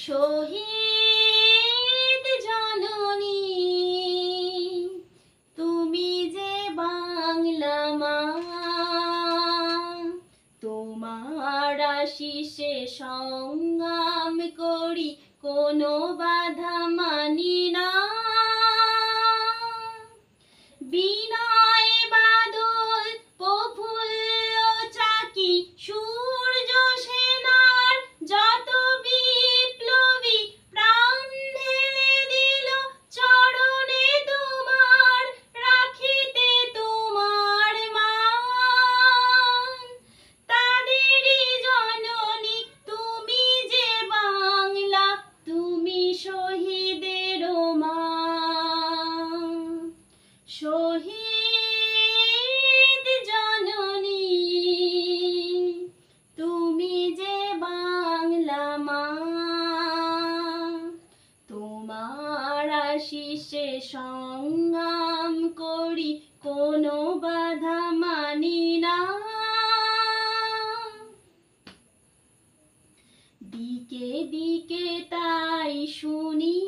শহীদ জননী তুমি যে বাংলা মা, তোমার আশিসে সংগ্রাম করি, কোনো বাধা মানি না। বিনয় বাদল প্রফুল্ল চাকি সূর্য সেনার যত বিপ্লবী প্রাণ ঢেলে দিল চরণে তোমার, রাখিতে তোমার মান। তাদেরই জননী তুমি যে বাংলা, তুমি শহীদের মা। শহীদ জননী তুমি যে বাংলা মা, তোমার আশিসে সংগ্রাম করি, কোনো বাধা মানি না। দিকে দিকে তাই শুনি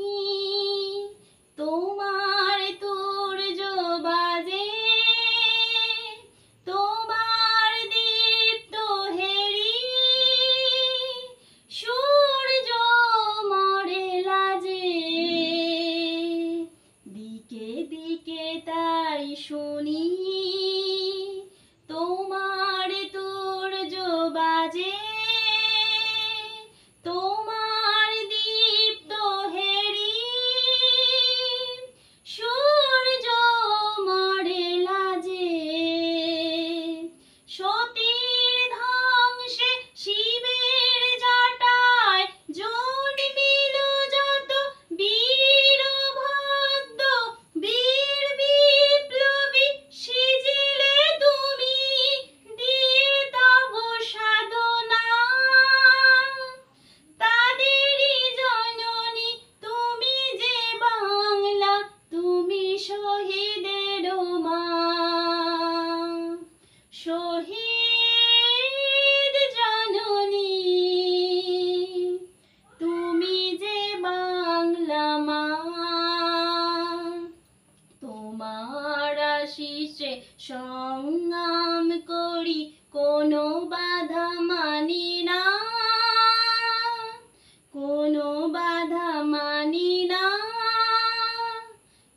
তোমার তুর্য বাজে, তোমার দীপ্ত হেরি সূর্য মরে লাজে। দিকে দিকে তাই শুনি তোমার তুর্য বাজে, তোমার দীপ্ত হেরি সূর্য মরে লাজে। সতীর ধ্বংসে শিবের জটায় জন্মিল যত বীর ভদ্র বীর বিপ্লবী, সিজিলে তুমি দিয়ে তব সাধনা। তাদেরই জননী তুমি যে বাংলা, তুমি শহীদের মা। শহীদ জননী তুমি যে বাংলা মা, তোমার আশিসে সংগ্রাম করি, কোনো বাধা মানি না। কোনো বাধা মানি না,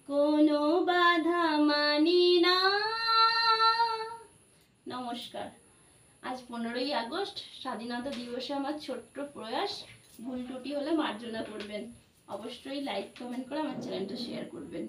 কোনো বাধা মানি না। নমস্কার। আজ 15ই আগস্ট স্বাধীনতা দিবসে আমার ছোট্ট প্রয়াস। ভুল ত্রুটি হলে মার্জনা করবেন। অবশ্যই লাইক কমেন্ট করে আমার চ্যানেলটা শেয়ার করবেন।